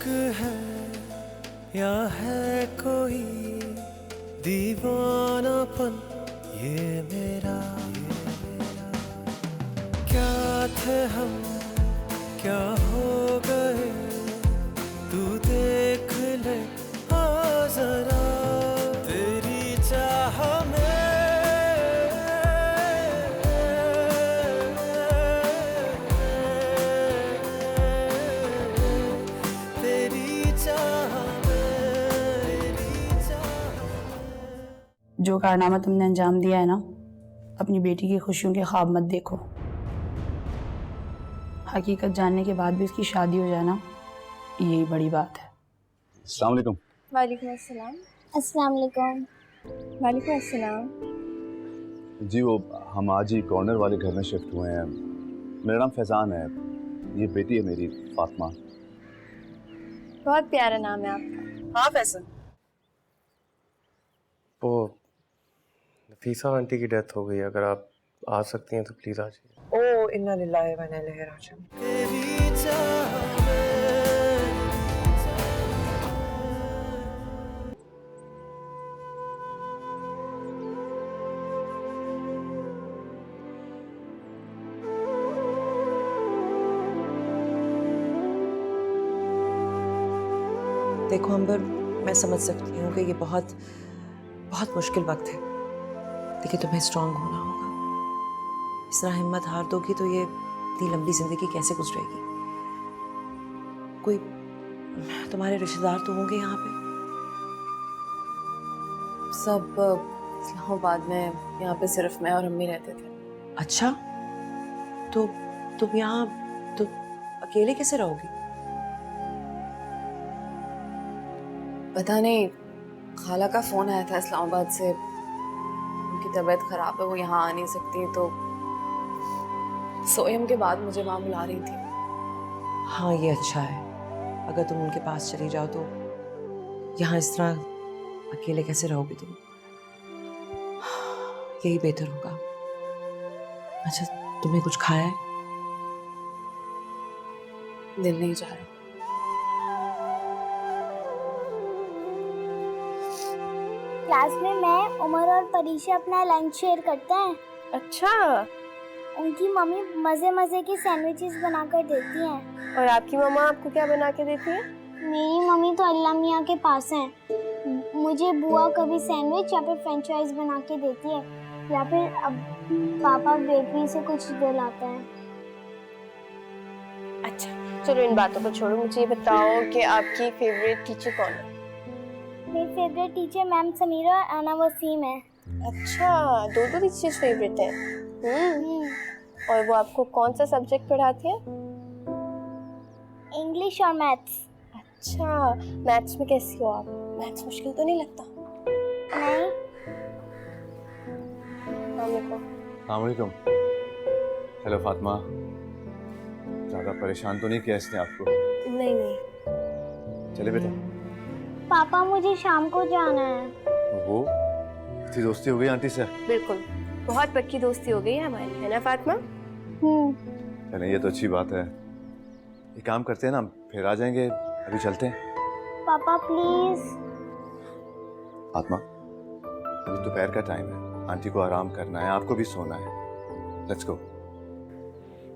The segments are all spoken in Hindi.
इश्क है या है कोई दीवानापन ये मेरा क्या थे हम क्या हो गए तू देख ले आ जरा तेरी चाह में तेरी चाह में जो कारनामा तुमने अंजाम दिया है ना, अपनी बेटी की खुशियों के ख्वाब मत देखो। हकीकत जानने के बाद भी उसकी शादी हो जाए ना, यही बड़ी बात है। अस्सलाम वालेकुम। वालेकुम अस्सलाम। अस्सलाम वालेकुम। वालेकुम अस्सलाम। जी वो हम आज ही कॉर्नर वाले घर में शिफ्ट हुए हैं। मेरा नाम फैज़ान है, ये बेटी है मेरी फातिमा। बहुत प्यारा नाम है आपका। हाँ फैसल, वो नफीसा आंटी की डेथ हो गई, अगर आप आ सकती हैं तो प्लीज़ आ जाइए। ओ इन्ना लिल्लाहि व इन्ना इलैहि राजिऊन। तेरी चाह में देखो अंबर, मैं समझ सकती हूँ कि ये बहुत बहुत मुश्किल वक्त है, लेकिन तुम्हें स्ट्रांग होना होगा। इस तरह हिम्मत हार दोगी तो ये इतनी लंबी जिंदगी कैसे गुजरेगी। कोई तुम्हारे रिश्तेदार तो होंगे यहाँ पे? सब इस्लामाबाद में, यहाँ पे सिर्फ मैं और अम्मी रहते थे। अच्छा, तो तुम यहाँ तो अकेले कैसे रहोगी? पता नहीं, खाला का फोन आया था इस्लामाबाद से, उनकी तबीयत खराब है, वो यहाँ आ नहीं सकती, तो सोयम के बाद मुझे वहाँ बुला रही थी। हाँ ये अच्छा है, अगर तुम उनके पास चली जाओ तो यहाँ इस तरह अकेले कैसे रहोगी तुम? यही बेहतर होगा। अच्छा, तुमने कुछ खाया है? दिल नहीं जा रहा। क्लास में मैं, उमर और परीक्षा अपना लंच शेयर करते हैं। अच्छा, उनकी मम्मी मजे मजे के सैंडविचेस बनाकर देती हैं। और आपकी मम्मा आपको क्या बना के देती है? मेरी मम्मी तो अल्लाह मियाँ के पास हैं। मुझे बुआ कभी सैंडविच या फिर फ्रेंच फ्राइज बना के देती है, या फिर अब पापा बेकरी से कुछ दिलाते हैं। अच्छा, चलो इन बातों को छोड़ो, मुझे ये बताओ कि आपकी फेवरेट टीचर कौन है? मेरी फेवरेट टीचर मैम समीरा और आना वसीम है। अच्छा, दो टीचर्स फेवरेट हैं। और वो आपको कौन सा सब्जेक्ट पढ़ाती है? इंग्लिश और मैथ्स। अच्छा, मैथ्स में कैसी हो आप? मैथ्स मुश्किल तो नहीं लगता? नहीं। अस्सलाम वालेकुम। हेलो फातिमा, ज़्यादा परेशान तो नहीं किया इसने आपको? नहीं नहीं। चले बेटा। पापा मुझे शाम को जाना है। वो इतनी दोस्ती हो गई आंटी से? बिल्कुल, बहुत पक्की दोस्ती हो गई है हमारी, है ना फातिमा? चलें, ये तो अच्छी बात है। ये काम करते हैं ना, फिर आ जाएंगे, अभी चलते हैं। पापा प्लीज। फातिमा, अभी दोपहर का टाइम है, आंटी को आराम करना है, आपको भी सोना है। Let's go.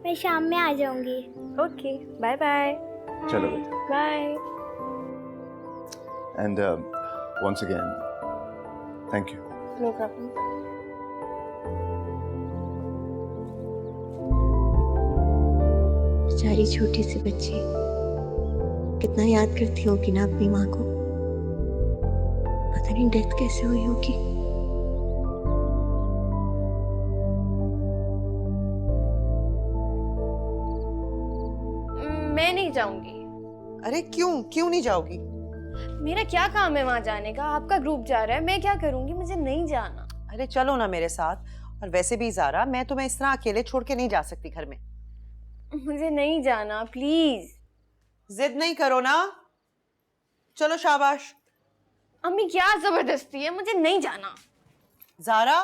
मैं शाम में आ जाऊंगी। Okay, bye bye. चलो बेटा। Bye. And once again, thank you. No problem. बेचारी छोटी सी बच्ची कितना याद करती होगी ना अपनी माँ को। पता नहीं डेथ कैसे हुई होगी। मैं नहीं जाऊंगी। अरे क्यों नहीं जाओगी? मेरा क्या काम है वहां जाने का? आपका ग्रुप जा रहा है, मैं क्या करूंगी? मुझे नहीं जाना। अरे चलो ना मेरे साथ। और वैसे भी ज़ारा, मैं तुम्हें इस तरह अकेले छोड़ के नहीं जा सकती घर में। मुझे नहीं जाना, प्लीज। जिद नहीं करो ना, चलो शाबाश। अम्मी क्या जबरदस्ती है, मुझे नहीं जाना। ज़ारा,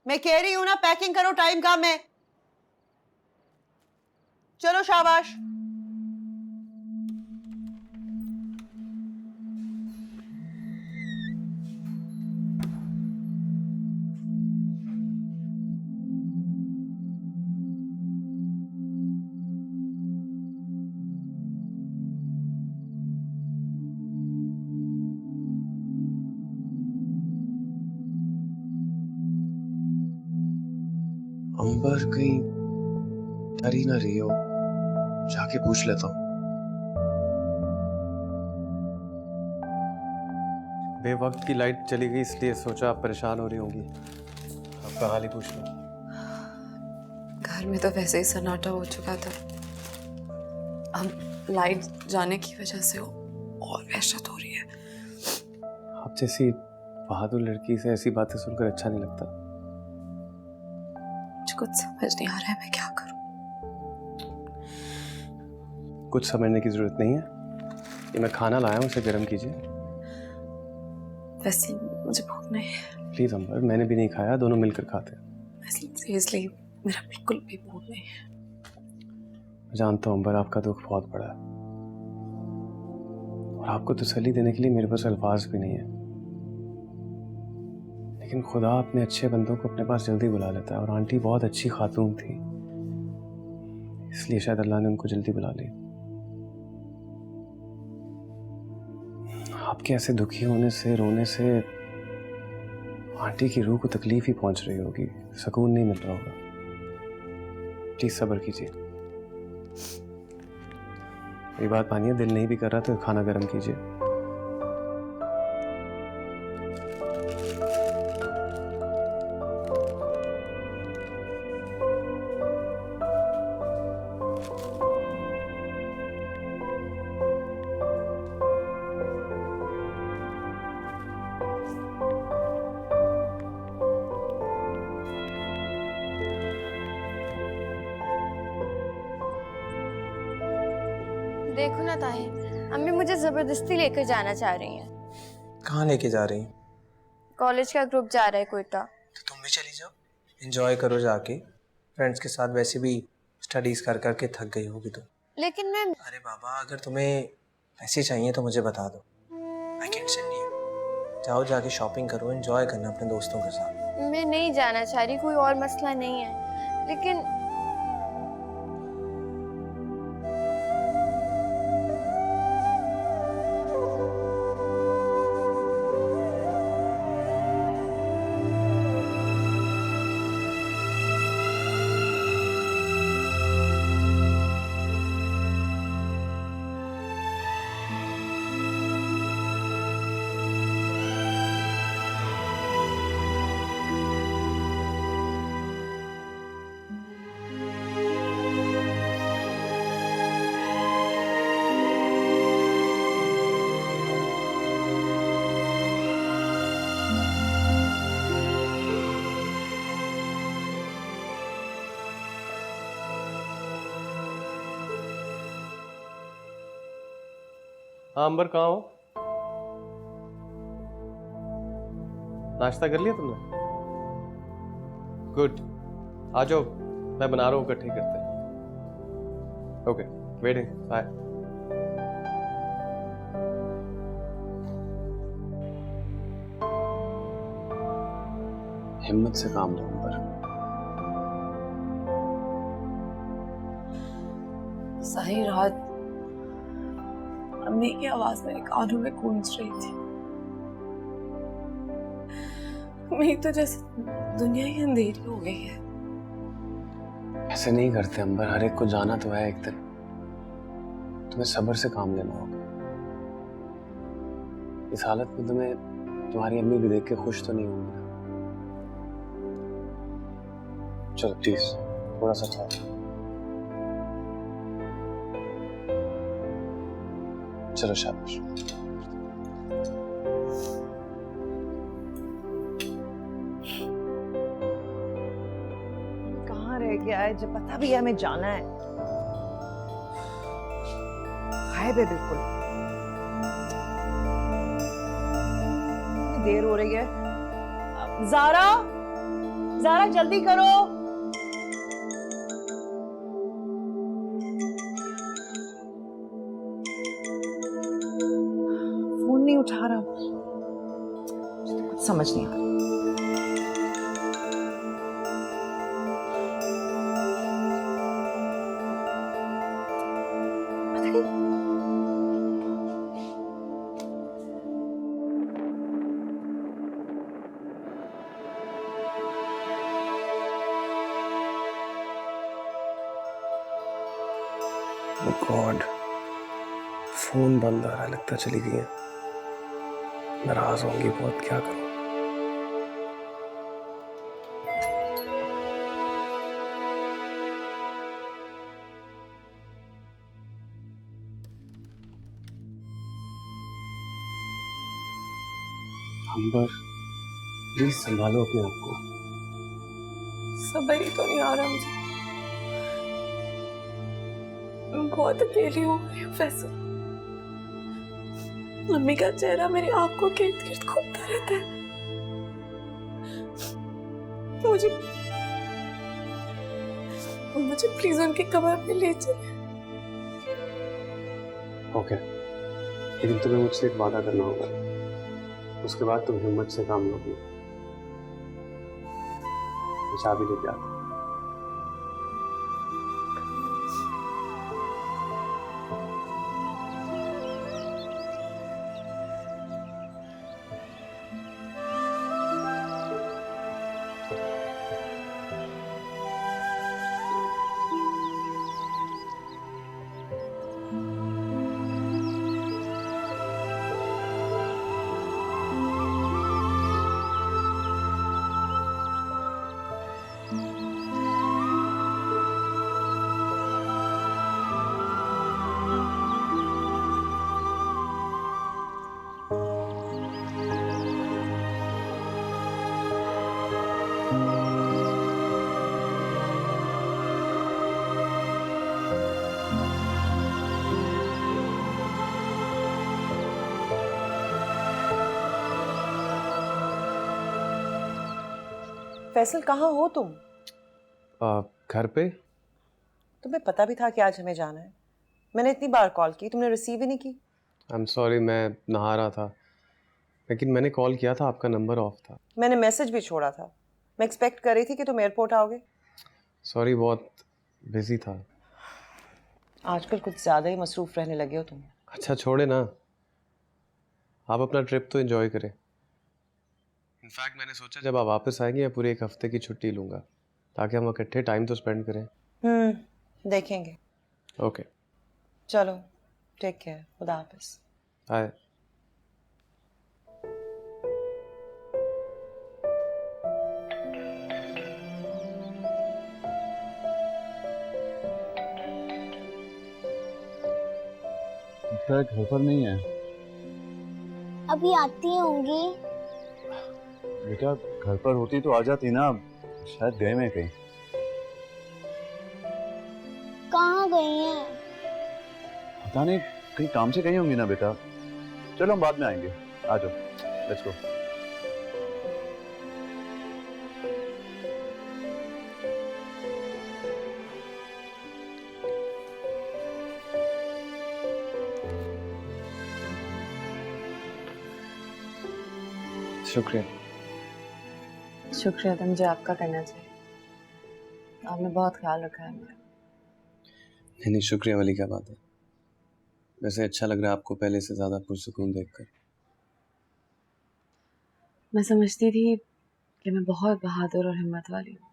मैं कह रही हूं ना, पैकिंग करो, टाइम कम है। चलो शाबाश। अंबर कहीं डर ही ना रही हो, जाके पूछ लेता हूँ। बेवक्त की लाइट चली गई इसलिए सोचा आप परेशान हो रही होंगी, आपका हाल ही पूछ लो। घर में तो वैसे ही सन्नाटा हो चुका था, अब लाइट जाने की वजह से और वहशत हो रही है। आप जैसी बहादुर लड़की से ऐसी बातें सुनकर अच्छा नहीं लगता। मुझे कुछ समझ नहीं आ रहा है मैं क्या करूं। कुछ समझने की जरूरत नहीं है, ये मैं खाना लाया हूँ, उसे गर्म कीजिए। वैसे मुझे भूख नहीं है। प्लीज अंबर, मैंने भी नहीं खाया, दोनों मिलकर खाते हैं। सीरियसली मेरा बिल्कुल भी मूड नहीं है। जानता हूँ अंबर, आपका दुख बहुत बड़ा है और आपको तसल्ली देने के लिए मेरे पास अल्फाज भी नहीं है, लेकिन खुदा अपने अच्छे बंदों को अपने पास जल्दी बुला लेता है और आंटी बहुत अच्छी खातून थी, इसलिए शायद अल्लाह ने उनको जल्दी बुला लिया। आपके ऐसे दुखी होने से, रोने से आंटी की रूह को तकलीफ ही पहुंच रही होगी, सुकून नहीं मिल रहा होगा। प्लीज सब्र कीजिए। ये बात मानिए, दिल नहीं भी कर रहा तो खाना गर्म कीजिए। देखो ना ताहिर, अम्मी मुझे जबरदस्ती लेकर जाना चाह रही हैं। कहाँ लेके जा रही हैं? कॉलेज का ग्रुप जा रहा है कोयटा। तो तुम भी चली जाओ, एंजॉय करो जाके। फ्रेंड्स के साथ वैसे भी स्टडीज कर करके थक गई होगी तुम। लेकिन मैं अरे बाबा, अगर तुम्हें पैसे चाहिए तो मुझे बता दो, आई कैन सेंड यू। जाओ जाके शॉपिंग करो, एंजॉय करना अपने दोस्तों के साथ। मैं नहीं जाना चाह रही, कोई और मसला नहीं है, लेकिन हाँ अंबर, कहाँ हो? नाश्ता कर लिया तुमने? गुड, आ जाओ, मैं बना रहा हूँ, इकट्ठे करते हैं। Okay, waiting, bye. हिम्मत से काम लो अंबर। सारी रात अम्मी की आवाज मेरे कानों में गूंज रही थी। मेरी तो जैसे दुनिया ही अंधेरी हो गई है। ऐसे नहीं करते अंबर, हर एक को जाना तो है एक दिन। तुम्हें सब्र से काम लेना होगा। इस हालत में तुम्हें तुम्हारी अम्मी भी देख के खुश तो नहीं होंगी ना। चलो प्लीज थोड़ा सा खाओ। चलो शाबाश। कहाँ रह गया है जब पता भी है हमें जाना है? गायब है बिल्कुल। इतनी देर हो रही है। ज़ारा, ज़ारा जल्दी करो। फोन नहीं उठा रहा, मुझे तो कुछ समझ नहीं आ रहा। फोन बंद आ रहा है, लगता चली गई है। नाराज होंगी बहुत, क्या करूं। अंबर, प्लीज संभालो अपने आप को। सब्र ही तो नहीं आ रहा मुझे। मैं बहुत अकेली हो गई हूँ फैसल। मम्मी का चेहरा मेरी आंखों के इर्द गिर्द घूमता रहता है। मुझे प्लीज उनकी कब्र पे ले चले। ओके, लेकिन तुम्हें मुझसे एक वादा करना होगा, उसके बाद तुम हिम्मत से काम लोगी। चाबी लेके आता। फैसल, कहाँ हो तुम? घर पे। तुम्हें पता भी था कि आज हमें जाना है। मैंने इतनी बार कॉल की, तुमने रिसीव ही नहीं की। आई एम सॉरी, मैं नहा रहा था, लेकिन मैंने कॉल किया था, आपका नंबर ऑफ था। मैंने मैसेज भी छोड़ा था। मैं एक्सपेक्ट कर रही थी कि तुम एयरपोर्ट आओगे। सॉरी, बहुत बिजी था। आजकल कुछ ज़्यादा ही मसरूफ़ रहने लगे हो तुम। अच्छा छोड़े ना, आप अपना ट्रिप तो एंजॉय करें। इनफैक्ट मैंने सोचा जब आप वापस आएंगे मैं पूरे 1 हफ्ते की छुट्टी लूँगा, ताकि हम इकट्ठे टाइम तो स्पेंड करें। देखेंगे। ओके, चलो, टेक केयर, खुदा हाफिज़। बाय। घर पर नहीं है। अभी आती होंगी। बेटा घर पर होती तो आ जाती ना, शायद गए में कहीं। कहाँ गई हैं? पता नहीं, कहीं काम से गई होंगी ना बेटा। चलो हम बाद में आएंगे, आ जाओ, लेट्स गो। शुक्रिया। शुक्रिया तो मुझे आपका करना चाहिए। आपने बहुत ख्याल रखा है मेरा। नहीं, शुक्रिया वाली क्या बात है। वैसे अच्छा लग रहा है आपको पहले से ज़्यादा पुरसुकून देखकर। मैं समझती थी कि मैं बहुत बहादुर और हिम्मत वाली हूँ,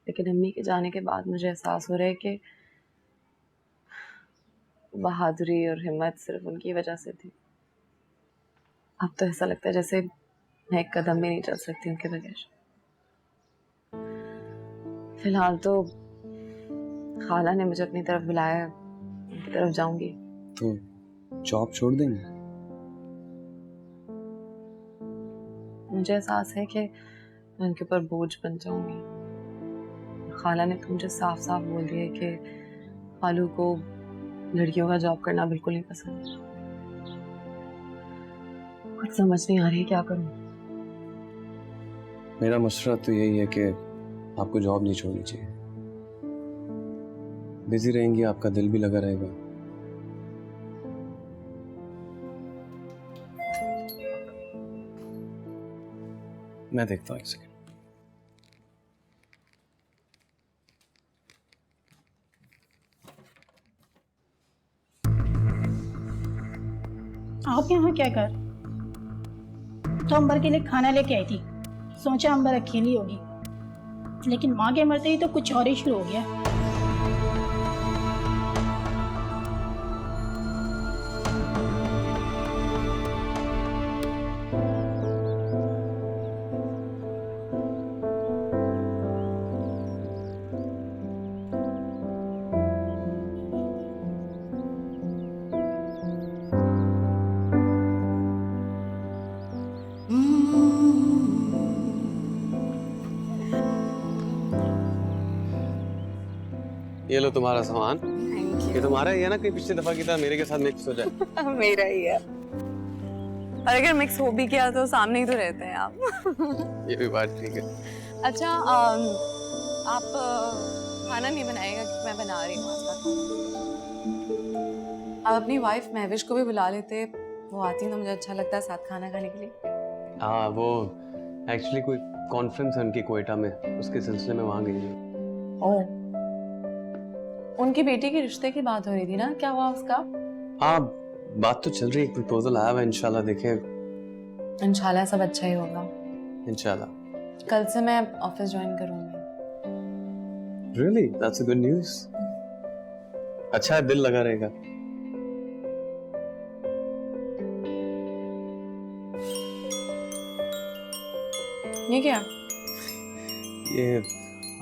लेकिन अम्मी के जाने के बाद मुझे एहसास हो रहा है कि बहादुरी और हिम्मत सिर्फ उनकी वजह से थी। अब तो ऐसा लगता है जैसे मैं एक कदम भी नहीं चल सकती उनके बगैर। फिलहाल तो खाला ने मुझे अपनी तरफ बुलाया है, उनकी तरफ जाऊंगी। तो जॉब छोड़ देंगे? मुझे एहसास है कि मैं उनके ऊपर बोझ बन जाऊंगी। खाला ने तो मुझे साफ साफ बोल दिया है कि खालू को लड़कियों का जॉब करना बिल्कुल नहीं पसंद। कुछ समझ नहीं आ रही क्या करूं। मेरा मशवरा तो यही है कि आपको जॉब नहीं छोड़नी चाहिए। बिजी रहेंगी, आपका दिल भी लगा रहेगा। मैं देखता हूँ एक सेकंड। आप यहाँ क्या कर? तो अंबर के लिए खाना लेके आई थी, सोचा अंबर अकेली होगी, लेकिन माँ के मरते ही तो कुछ और ही शुरू हो गया। ये लो तुम्हारा सामान। ये तुम्हारा ही है ना, कहीं पिछली दफा की तरह मेरे के साथ मिक्स हो जाए। मेरा ही है, और अगर मिक्स हो भी गया तो सामने ही तो रहते हैं आप। ये भी बात ठीक है। अच्छा आप खाना नहीं बनाएगा कि मैं बना रही हूँ आज का खाना? आप अपनी वाइफ महविश को भी बुला लेते, वो आती तो मुझे अच्छा लगता है साथ खाना खाने के लिए। हाँ, वो एक्चुअली कोई कॉन्फ्रेंस है उनकी कोयटा में, उसके सिलसिले में वहाँ गई है। ओह, उनकी बेटी के रिश्ते की बात हो रही थी ना, क्या हुआ उसका? हाँ, बात तो चल रही है, प्रपोजल आया हुआ है, इंशाल्लाह देखें। इंशाल्लाह सब अच्छा ही होगा। इंशाल्लाह। कल से मैं ऑफिस ज्वाइन करूंगी। Really? That's a good news. अच्छा है, दिल लगा रहेगा। ये क्या? ये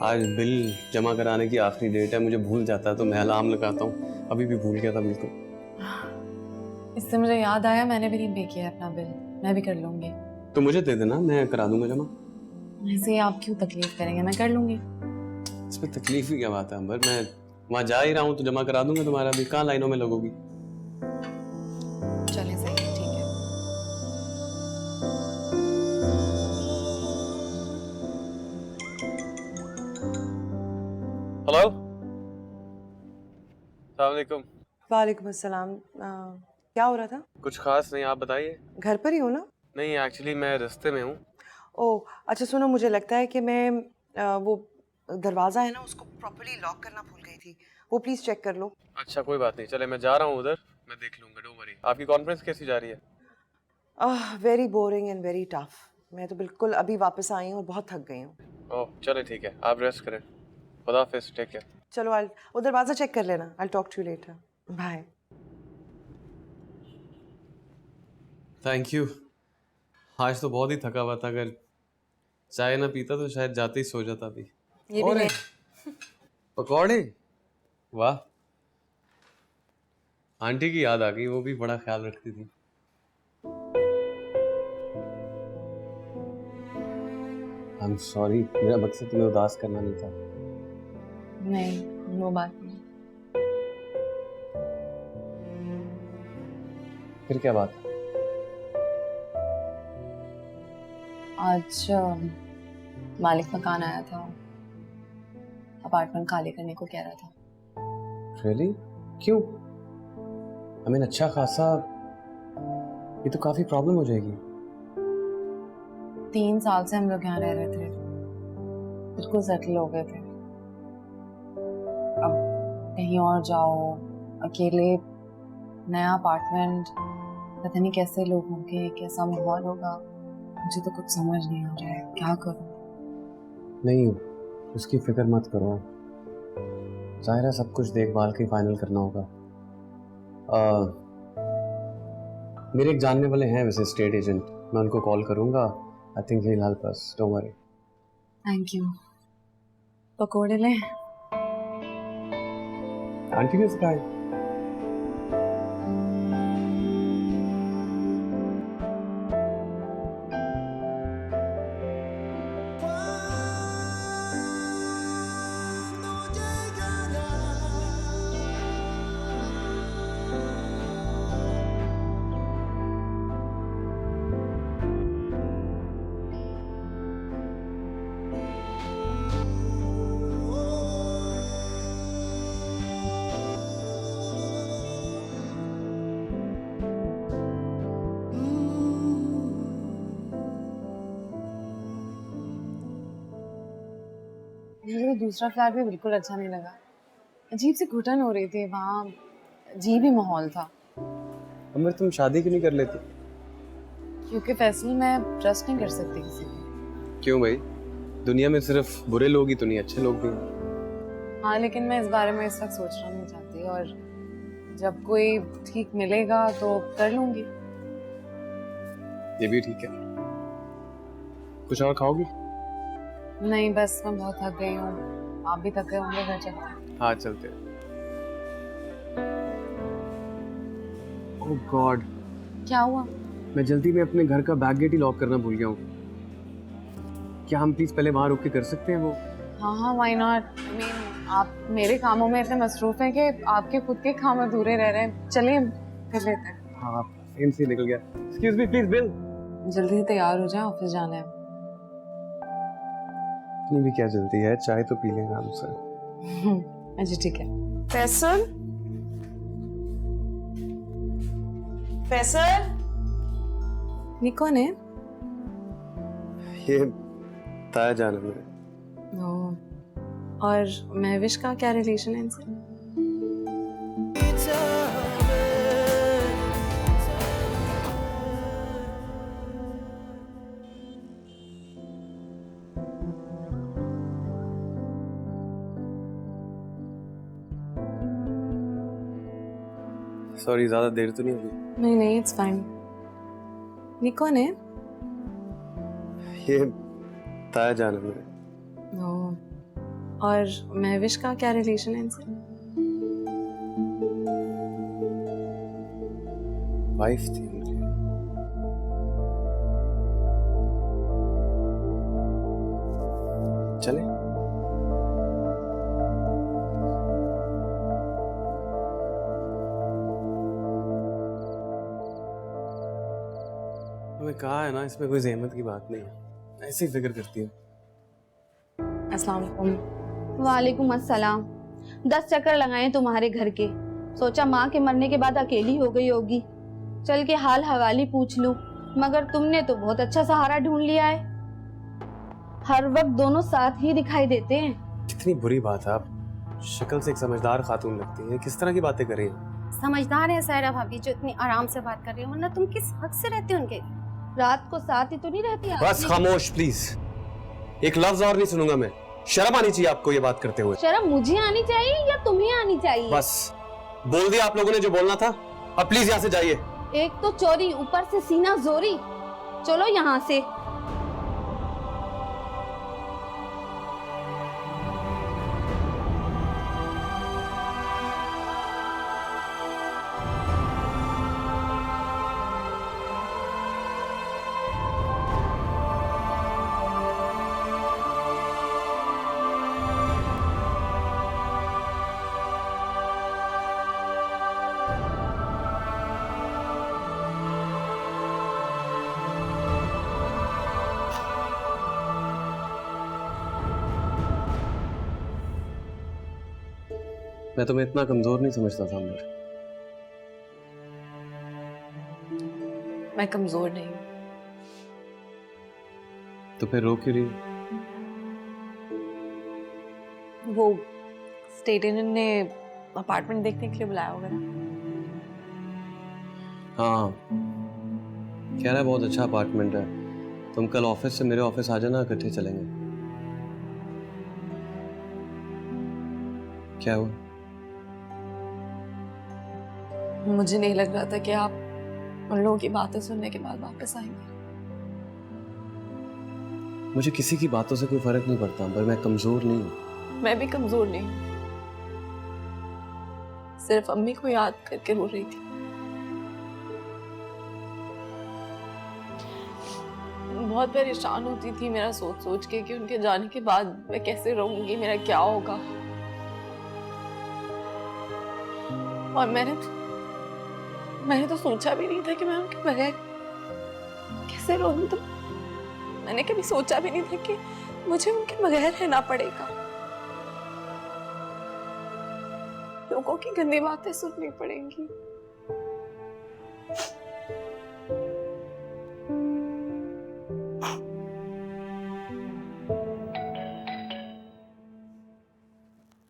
आज बिल जमा कराने की आखिरी डेट है, मुझे भूल जाता है तो मैं अलार्म लगाता हूँ, अभी भी भूल गया था बिल्कुल। इससे मुझे याद आया, मैंने भी नहीं पे किया अपना बिल, मैं भी कर लूंगी। तो मुझे दे देना, मैं करा दूंगा जमा। ऐसे आप क्यों तकलीफ करेंगे, मैं कर लूंगी। इसमें तकलीफ की क्या बात है अंबर, मैं वहाँ जा ही रहा हूँ तो जमा करा दूंगा तुम्हारा भी, कहाँ लाइनों में लगोगी। चले सही है, ठीक है। हेलो, अस्सलाम वालेकुम। वालेकुम अस्सलाम। क्या हो रहा था? कुछ खास नहीं, आप बताइए। घर पर ही हो ना? नहीं, एक्चुअली मैं रास्ते में हूँ। ओह अच्छा, सुनो, मुझे लगता है कि मैं वो दरवाज़ा है ना, उसको प्रॉपर्ली लॉक करना भूल गई थी, वो प्लीज़ चेक कर लो। अच्छा कोई बात नहीं, चले मैं जा रहा हूँ उधर, मैं देख लूँगा, डोंट वरी। आपकी कॉन्फ्रेंस कैसी जा रही है? Very boring and very tough. मैं तो बिल्कुल अभी वापस आई हूँ और बहुत थक गई हूँ। ओह चले ठीक है, आप रेस्ट करें। खुदा हाफिज़, टेक केयर। चलो, वो दरवाज़ा चेक कर लेना। I talk to you later. Bye. Thank you. आज तो बहुत ही थका हुआ था, अगर चाय ना पीता तो शायद जाते ही सो जाता भी। ये भी ले। पकौड़े, वाह। आंटी की याद आ गई, वो भी बड़ा ख्याल रखती थी। आई एम सॉरी, मेरा मकसद तुम्हें उदास करना नहीं था। नहीं, वो बात नहीं। फिर क्या बात? आज मालिक मकान आया था, अपार्टमेंट खाली करने को कह रहा था। रियली? क्यों? आई मीन अच्छा खासा, ये तो काफी प्रॉब्लम हो जाएगी। 3 साल से हम लोग यहाँ रह रहे थे, बिल्कुल सेटल हो गए थे। अब कहीं और जाओ अकेले, नया अपार्टमेंट, पता नहीं कैसे लोग होंगे, कैसा माहौल होगा, मुझे तो कुछ समझ नहीं आ रहा है, क्या करूं। नहीं, उसकी फिक्र मत करो, जाहिर है सब कुछ देखभाल के फाइनल करना होगा। मेरे एक जानने वाले हैं वैसे स्टेट एजेंट, मैं उनको कॉल करूंगा। I think he will help us, don't worry. Thank you. पकोड़े ले। आंटी ने सिखाया? मुझे दूसरा फ्लैट भी बिल्कुल अच्छा नहीं लगा, अजीब सी घुटन हो रही थी वहाँ, अजीब ही माहौल था। अमर तुम शादी क्यों नहीं कर लेती? क्योंकि फैसले मैं ट्रस्ट नहीं कर सकती किसी को। क्यों भाई, दुनिया में सिर्फ बुरे लोग ही तो नहीं, अच्छे लोग भी हैं। हाँ, लेकिन मैं इस बारे में इस वक्त सोचना नहीं चाहती, और जब कोई ठीक मिलेगा तो कर लूंगी। ये भी ठीक है। कुछ और खाओगी? नहीं, बस मैं बहुत थक गई हूँ, आप भी थक गए होंगे, घर चलते हैं। हाँ चलते हैं। ओह गॉड, क्या हुआ? मैं जल्दी में अपने घर का बैक गेट ही लॉक करना भूल गया हूँ। क्या हम प्लीज पहले वहां रुक के कर सकते हैं वो? हाँ हाँ, व्हाई नॉट। आई मीन आप मेरे कामों में इतने मसरूफ हैं कि आपके खुद के काम अधूरे रह रहे हैं। चलिए कर लेते हैं। हाँ सेम सी निकल गया। Excuse me please bill. जल्दी से तैयार हो जाए, ऑफिस जाना है। इतनी भी क्या जल्दी है, चाय तो पी लेंगे आराम से। अच्छा ठीक है। फैसल, फैसल, ये कौन है? ये ताया जान है मेरे। और महविश का क्या रिलेशन है इनसे? सॉरी, ज्यादा देर तो नहीं होगी? नहीं नहीं, इट्स फाइन। ये कौन है? ये ताया जान है मेरे। और महविश का क्या रिलेशन है इनसे? वाइफ थी उनकी। चले? हमें कहा है ना, इसमें कोई ज़हमत की बात नहीं है, ऐसे ही फिक्र करती है। अस्सलाम वालेकुम। वालेकुम अस्सलाम। 10 चक्कर लगाए तुम्हारे घर के, सोचा माँ के मरने के बाद अकेली हो गई होगी, चल के हाल हवाली पूछ लूं, मगर तुमने तो बहुत अच्छा सहारा ढूंढ लिया है। हर वक्त दोनों साथ ही दिखाई देते हैं। कितनी बुरी बात है, आप शक्ल से एक समझदार खातून लगती है, किस तरह की बातें कर रही हैं? समझदार है सायरा भाभी जो इतनी आराम से बात कर रही है, वरना तुम किस हक से रहते हो उनके? रात को साथ ही तो नहीं रहती आप? बस खामोश प्लीज, एक लफ्ज और नहीं सुनूंगा मैं। शर्म आनी चाहिए आपको ये बात करते हुए। शर्म मुझे आनी चाहिए या तुम्हें आनी चाहिए? बस बोल दिया आप लोगों ने जो बोलना था, अब प्लीज यहाँ से जाइए। एक तो चोरी, ऊपर से सीना जोरी। चलो यहाँ से। मैं तुम्हें इतना कमजोर नहीं समझता था अंबर। मैं कमजोर नहीं हूँ। तो फिर रो क्यों रही? वो स्टेट एजेंट ने अपार्टमेंट देखने के लिए बुलाया होगा ना। हाँ, कह रहा है बहुत अच्छा अपार्टमेंट है, तुम कल ऑफिस से मेरे ऑफिस आ जाना, इकट्ठे चलेंगे। क्या हुआ? मुझे नहीं लग रहा था कि आप उन लोगों की बातें सुनने के बाद वापस आएंगे। मुझे किसी की बातों से कोई फर्क नहीं पड़ता, पर मैं कमजोर नहीं हूँ। मैं भी कमजोर नहीं हूँ, सिर्फ अम्मी को याद करके रो रही थी। बहुत परेशान होती थी मेरा सोच सोच के कि उनके जाने के बाद मैं कैसे रहूंगी, मेरा क्या होगा। और मैंने तो सोचा भी नहीं था कि मैं उनके बगैर कैसे रहूं। तो मैंने कभी सोचा भी नहीं था कि मुझे उनके बगैर रहना पड़ेगा, लोगों की गंदी बातें सुननी पड़ेंगी।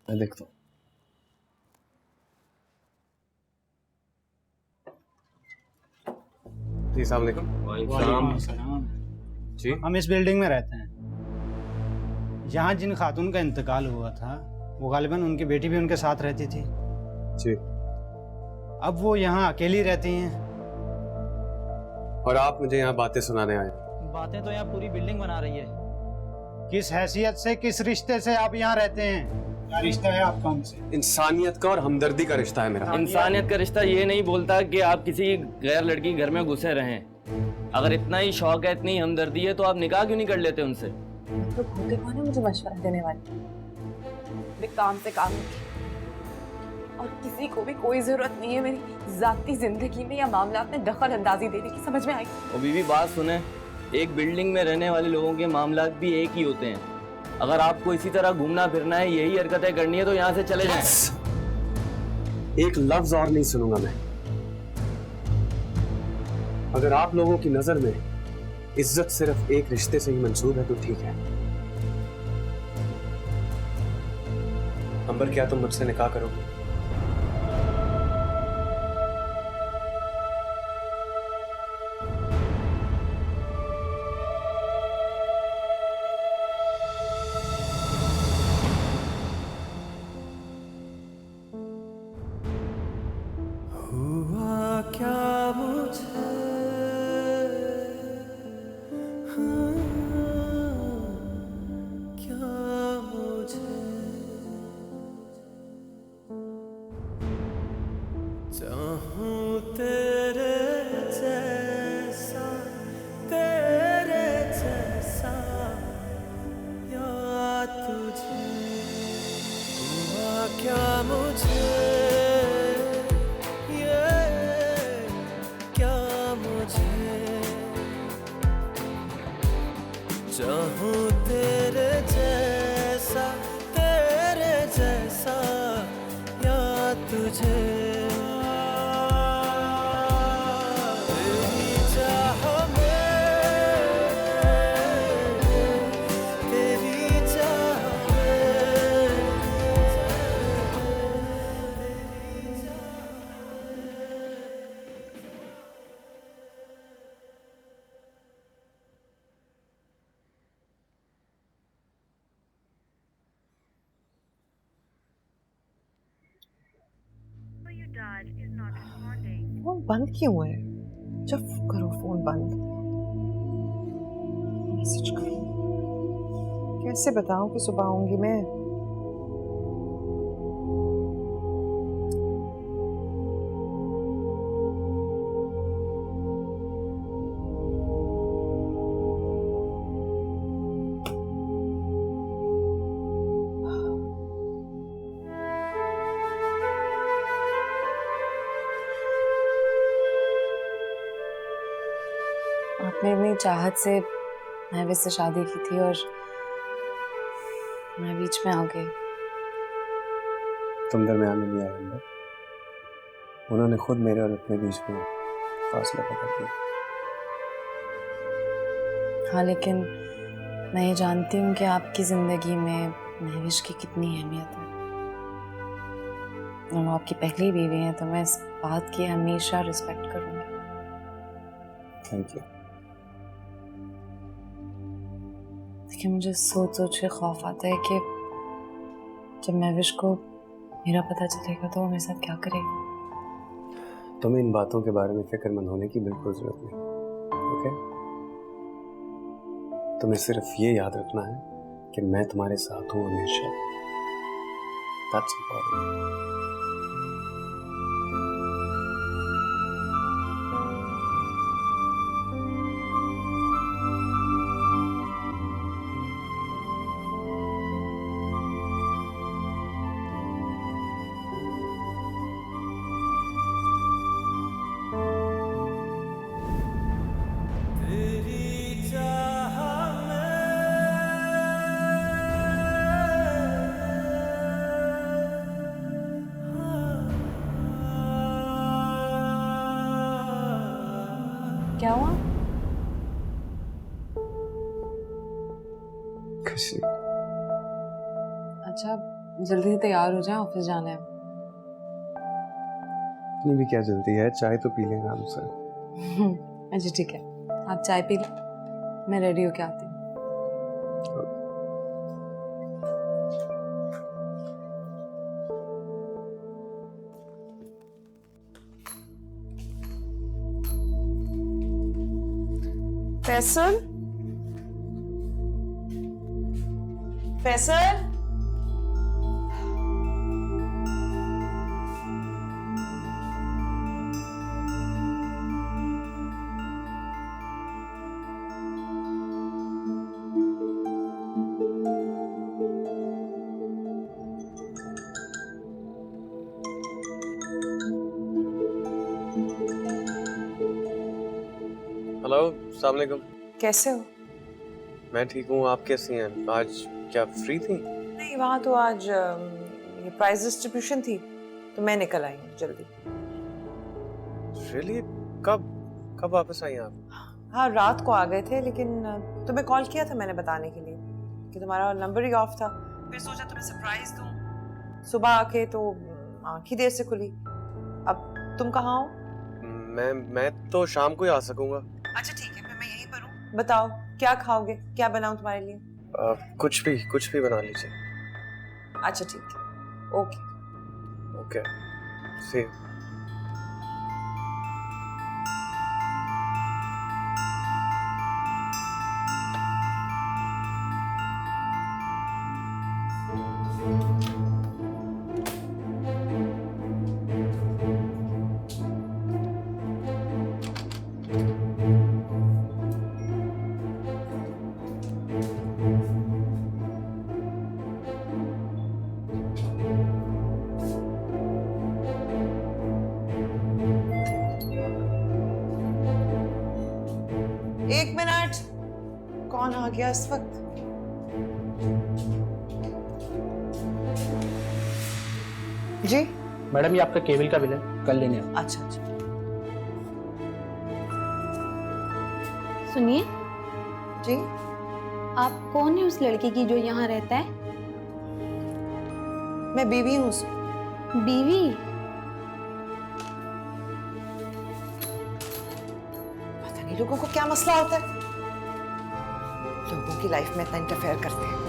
मैं देखता हूँ। जी अस्सलाम वालेकुम। जी, हम इस बिल्डिंग में रहते हैं। यहाँ जिन खातून का इंतकाल हुआ था वो गालिबन उनकी बेटी भी उनके साथ रहती थी। जी। अब वो यहाँ अकेली रहती हैं। और आप मुझे यहाँ बातें सुनाने आए? बातें तो यहाँ पूरी बिल्डिंग बना रही है। किस हैसियत से, किस रिश्ते से आप यहाँ रहते हैं? क्या रिश्ता है आपका उनसे? इंसानियत का और हमदर्दी का रिश्ता है मेरा। इंसानियत का रिश्ता ये नहीं बोलता कि आप किसी गैर लड़की घर में घुसे रहें। अगर इतना ही शौक है, इतनी हमदर्दी है, तो आप निकाह क्यों नहीं कर लेते उनसे? तो होते कौन है मुझे मशवरा देने वाले? अपने काम से काम रखें और किसी को भी कोई जरूरत नहीं है मेरी जाती जिंदगी में या मामलात में दखल अंदाजी देने की। समझ में आई? और बीवी बात सुने, एक बिल्डिंग में रहने वाले लोगों के मामलात भी एक ही होते हैं। अगर आपको इसी तरह घूमना फिरना है, यही हरकतें करनी है तो यहाँ से चले जाएं। एक लफ्ज और नहीं सुनूंगा मैं। अगर आप लोगों की नजर में इज्जत सिर्फ एक रिश्ते से ही मंसूब है तो ठीक है। अंबर, क्या तुम मुझसे निकाह करोगे? हुआ क्या मुझे क्या मुझे चाहूं तेरे जैसा या तुझे। हुआ क्या मुझे चाहूं तेरे जैसा या तुझे। तेरी चाह में, तेरी चाह में। फोन बंद क्यों है? जब करो फोन बंद। मैसेज करो। कैसे बताऊं कि सुबह आऊंगी मैं? आपने अपनी चाहत से महविश से शादी की थी और मैं बीच में आ गई। तुम दरमियान में नहीं आए अंबर। उन्होंने खुद मेरे और अपने बीच में फासला पैदा किया। हाँ, लेकिन मैं ये जानती हूँ कि आपकी जिंदगी में महविश की कितनी अहमियत है। और वो आपकी पहली बीवी है, तो मैं इस बात की हमेशा रिस्पेक्ट करूँगी। Thank you. देखिए, मुझे सोच सोच के खौफ आता है कि जब महविश को मेरा पता चलेगा तो वो मेरे साथ क्या करेगा। तुम्हें इन बातों के बारे में फिक्रमंद होने की बिल्कुल जरूरत नहीं, ओके? तुम्हें सिर्फ ये याद रखना है कि मैं तुम्हारे साथ हूँ हमेशा। That's important. क्या हुआ? कुछ नहीं। अच्छा, जल्दी से तैयार हो जाए, ऑफिस जाना है। इतनी भी क्या जल्दी है? चाय तो पी लेना हमसे। अच्छा ठीक है, आप चाय पी लो, मैं रेडी होके आती हूँ। फैसल, फैसल, हेलो, अस्सलाम वालेकुम। कैसे हो? मैं ठीक हूँ, आप कैसी हैं? आज क्या फ्री थी? नहीं, वहाँ तो आज ये प्राइज डिस्ट्रीब्यूशन थी तो मैं निकल आई हूँ जल्दी। रियली? कब कब वापस आई आप? हाँ, रात को आ गए थे, लेकिन तुम्हें कॉल किया था मैंने बताने के लिए कि तुम्हारा नंबर ही ऑफ था। फिर सोचा तुम्हें सरप्राइज दूँ। सुबह आके तो आँख ही देर से खुली। अब तुम कहाँ हो? मैं तो शाम को ही आ सकूंगा। अच्छा ठीक है, फिर मैं यहीं पर हूँ। बताओ क्या खाओगे, क्या बनाऊँ तुम्हारे लिए? कुछ भी बना लीजिए। अच्छा ठीक है, ओके। Okay, see you. एक मिनट, कौन आ गया इस वक्त? जी मैडम, ये आपका केबल का बिल है, कल लेने आओ। अच्छा अच्छा। सुनिए, जी आप कौन है उस लड़की की जो यहाँ रहता है? मैं बीवी हूँ उसकी। बीवी? पता नहीं लोगों को क्या मसला होता है, लोगों की लाइफ में इतना इंटरफेयर करते हैं।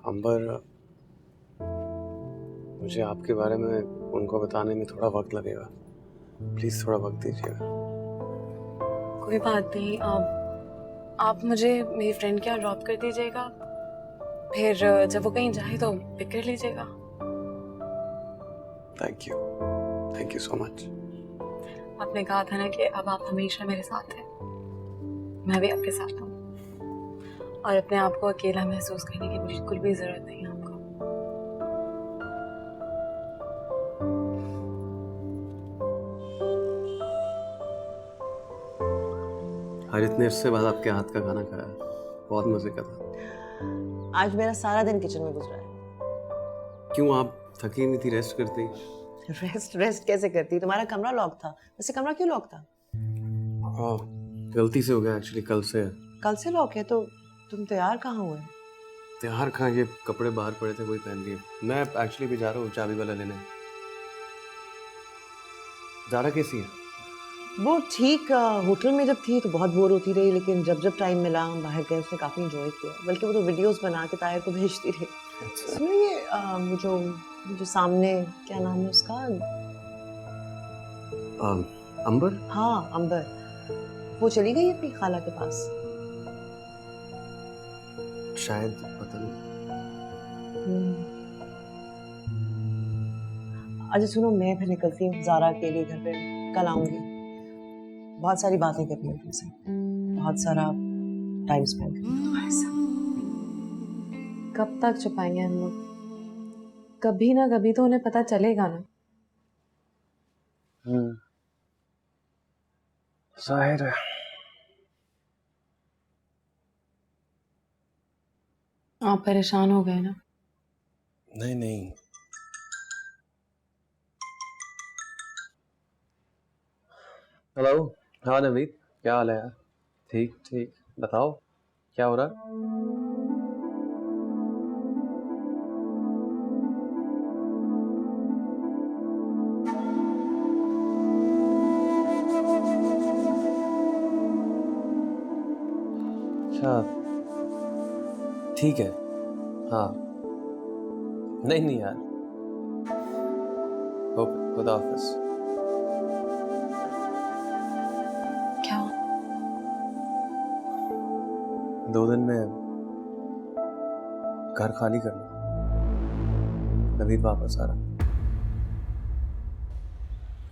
अंबर, मुझे आपके बारे में उनको बताने में थोड़ा वक्त लगेगा। प्लीज थोड़ा वक्त दीजिएगा। कोई बात नहीं, आप मुझे मेरी फ्रेंड के यहाँ ड्रॉप कर दीजिएगा, फिर जब वो कहीं जाए तो पिक कर लीजिएगा। Thank you so much. आपने कहा था ना कि अब आप हमेशा मेरे साथ हैं, मैं भी आपके साथ हूँ, और अपने आप को अकेला महसूस करने की बिल्कुल भी जरूरत नहीं है आपको। आज इतने अरसे बाद आपके हाथ का खाना खाया, बहुत मजे का था। आज मेरा सारा दिन किचन में गुजरा है। क्यों, आप थकी नहीं थी? रेस्ट करती? रेस्ट कैसे करती? तुम्हारा कमरा लॉक था। वैसे कमरा क्यों लॉक था? गलती से हो गया एक्चुअली, कल से। कल से लॉक है तो तुम तैयार कहाँ हुए? त्योहार कहाँ, ये कपड़े बाहर पड़े थे वही पहन लिए। मैं एक्चुअली भी जा रहा हूँ चाबी वाला लेने। ज़ारा कैसी है? वो ठीक, होटल में जब थी तो बहुत बोर होती रही, लेकिन जब जब टाइम मिला हम बाहर गए, उसने काफ़ी एंजॉय किया। बल्कि वो तो वीडियोस बना के ताहिर को भेजती रही। सुनो, ये जो सामने क्या नाम है उसका? अंबर? हाँ अंबर। वो चली गई अपनी खाला के पास शायद, पता नहीं। अच्छा सुनो, मैं फिर निकलती हूँ ज़ारा के लिए घर पे। कल आऊँगी, बहुत सारी बातें करनी है तुमसे, बहुत सारा टाइम स्पेंड करना तुम्हारे साथ। कब तक छुपाएंगे हम लोग? कभी ना कभी तो उन्हें पता चलेगा ना। जाहिर है। आप परेशान हो गए ना? नहीं। हेलो, हाँ नवीद, क्या हाल है यार? ठीक, बताओ क्या हो रहा? अच्छा, ठीक है, हाँ। नहीं यार, ओके, खुदा हाफिज। क्या? 2 दिन में घर खाली करना, नवीद वापस आ रहा।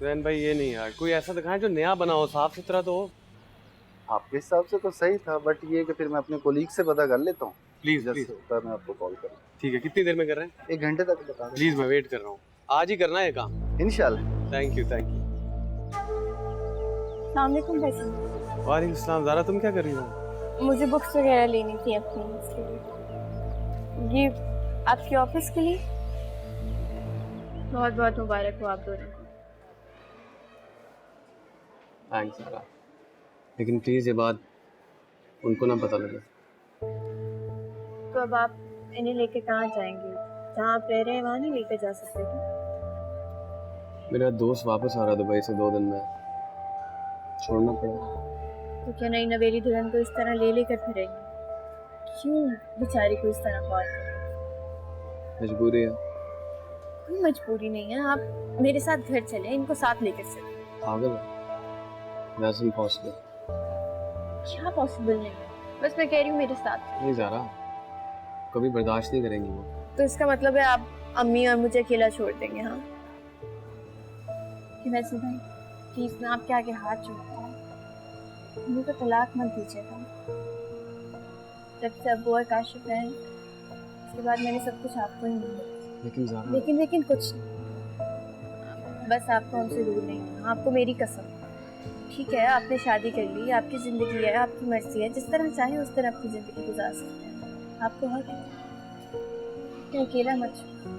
जैन भाई, ये नहीं यार, कोई ऐसा दिखाएं जो नया बना हो, साफ सुथरा तो हो। आपके हिसाब से तो सही था, बट ये कि फिर मैं अपने कोलीग से पता कर लेता हूँ। प्लीज जैसे होता है मैं आपको कॉल करूँ। ठीक है, कितनी देर में कर रहे हैं? 1 घंटे तक बता दो। प्लीज, मैं वेट कर रहा हूँ। आज ही करना है काम इंशाल्लाह। Thank you thank you. अस्सलामुअलैकुम भाई साहब। वालेकुम सलाम। ज़ारा तुम क्या कर रही हो? मुझे बुक्स वगैरह लेनी थी अपनी, इसलिए। ये आपके ऑफिस के लिए बहुत बहुत मुबारक हो आप दोनों को। थैंक्स ज़ारा, लेकिन प्लीज़ ये बात उनको ना पता लगे। तो अब आप इन्हें लेके कहाँ जाएंगे? जहाँ आप रह रहे हैं वहाँ नहीं लेकर जा सकते थे? मेरा दोस्त वापस आ रहा दुबई से 2 दिन में, छोड़ना पड़ा। तो क्या नई नवेली दुल्हन को इस तरह ले लेकर फिरेंगे? क्यों बेचारी को इस तरह कॉल करें? मजबूरी है। कोई मजबूरी नहीं है, आप मेरे साथ घर चले, इनको साथ लेकर चले। पागल है, दैट्स इम्पॉसिबल। क्या पॉसिबल नहीं है? बस मैं कह रही हूँ मेरे साथ। नहीं ज़ारा, कभी बर्दाश्त नहीं करेंगी वो। तो इसका मतलब है आप अम्मी और मुझे अकेला छोड़ देंगे? हाँ कि वैसे भाई प्लीज मैं आपके आगे हाथ जोड़ता हूँ, मुझे तो तलाक मत दीजिएगा। जब से अब्बू और काशिफ हैं उसके बाद मैंने सब कुछ आपको ही मिला। लेकिन ज़ारा, लेकिन कुछ नहीं, बस आपको हमसे दूर नहीं होना, आपको मेरी कसम। ठीक है, आपने शादी कर ली, आपकी ज़िंदगी है, आपकी मर्जी है, जिस तरह चाहे उस तरह अपनी ज़िंदगी गुजार सकते हैं। आपको हक है कि अकेला मत छोड़ो।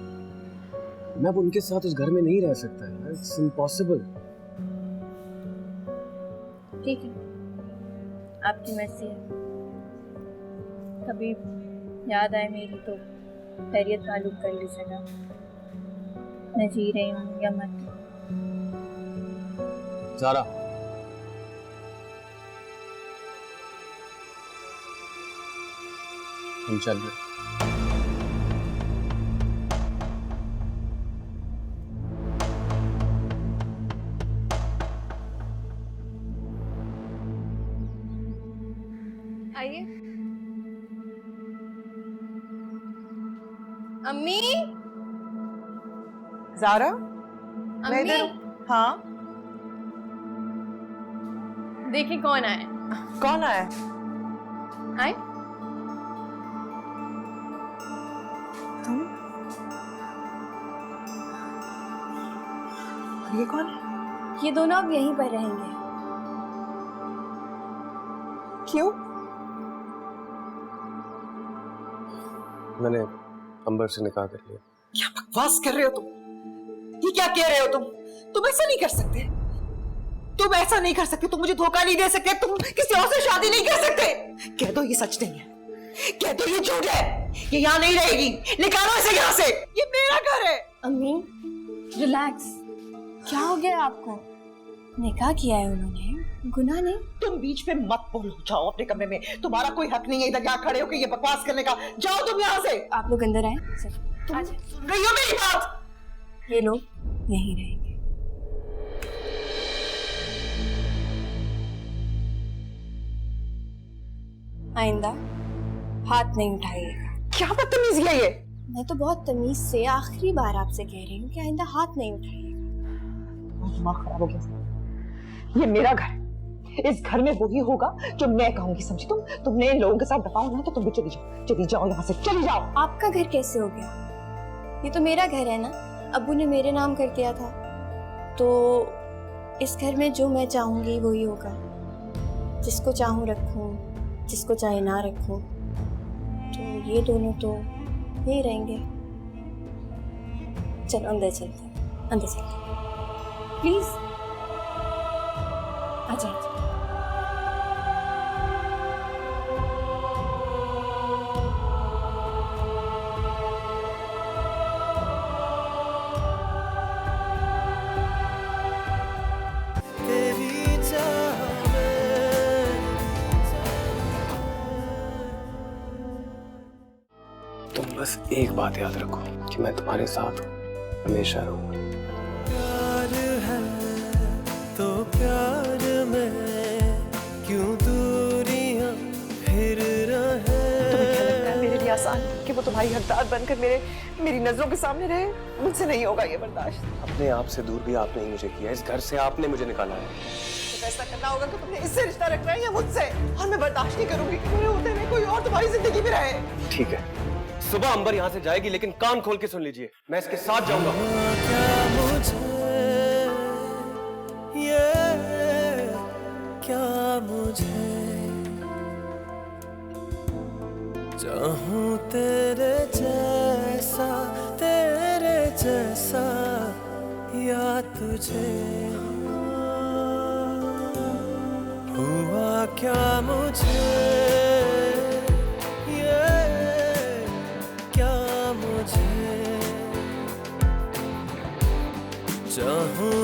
मैं अब उनके साथ उस घर में नहीं रह सकता है, इट्स इम्पॉसिबल। ठीक है, आपकी मर्जी है। कभी याद आए मेरी तो खैरियत मालूम कर लीजिएगा, मैं जी रही हूँ या मत। ज़ारा, हम चल रहे। आइए। अम्मी, ज़ारा, मैं अम्मी, इधर। हाँ, देखिए कौन आया। कौन आया? आए? तुम? ये कौन है? ये दोनों अब यहीं पर रहेंगे। क्यों? मैंने अंबर से निकाह कर लिया। क्या बकवास कर रहे हो तुम? ये क्या कह रहे हो तुम? तुम ऐसा नहीं कर सकते, तुम ऐसा नहीं कर सकते, तुम मुझे धोखा नहीं दे सकते, तुम किसी और से शादी नहीं कर सकते। कह दो ये सच नहीं है, कह दो ये झूठ है, ये यहाँ नहीं रहेगी, निकालो इसे यहाँ से, ये मेरा घर है। अम्मी रिलैक्स, क्या हो गया आपको? निकाह किया है उन्होंने, गुनाह नहीं। तुम बीच में मत बोलो, जाओ अपने कमरे में, तुम्हारा कोई हक नहीं है इधर यहाँ खड़े होकर ये बकवास करने का। जाओ तुम यहाँ से। आप लोग अंदर आए। तुम सुन रही हो मेरी बात? ये लोग यहीं रहेंगे। आइंदा हाथ नहीं उठाइएगा। क्या बदतमीजी है ये? मैं तो बहुत तमीज से आखिरी बार आपसे कह रही हूँ कि आइंदा हाथ नहीं उठाइएगा। दिमाग खराब हो गया। ये मेरा घर है, इस घर में वही होगा जो मैं कहूंगी, समझी? तुमने इन लोगों के साथ दफा होना है तो तुम भी चली जाओ यहाँ से, चली जाओ। आपका घर कैसे हो गया? ये तो मेरा घर है ना, अब्बू ने मेरे नाम कर दिया था, तो इस घर में जो मैं चाहूंगी वही होगा। जिसको चाहूँ रखूं, जिसको चाहे ना रखूं, तो ये दोनों तो यही रहेंगे। चलो अंदर चलते हैं, अंदर चलते हैं। प्लीज आ जाइए। तेरी चाह में तुम बस एक बात याद रखो कि मैं तुम्हारे साथ हूँ, हमेशा रहूंगा। प्यार है तो प्यार में क्यों दूरियां फिर रहे। तुम्हें क्या लगता है मेरे लिए आसान कि वो तुम्हारी हकदार बनकर मेरी नजरों के सामने रहे? मुझसे नहीं होगा ये बर्दाश्त। अपने आप से दूर भी आपने ही मुझे किया, इस घर से आपने मुझे निकाला है। तो फैसला करना होगा कि तुमने इससे रिश्ता रखना है या मुझसे, और मैं बर्दाश्त नहीं करूंगी कि मेरे होते हुए कोई और तुम्हारी जिंदगी में रहे। ठीक है, सुबह अंबर यहाँ से जाएगी, लेकिन कान खोल के सुन लीजिए, मैं इसके साथ जाऊंगा। क्या मुझे चाहूं तेरे जैसा या तुझे हुआ क्या मुझे क्या मुझे चाहूं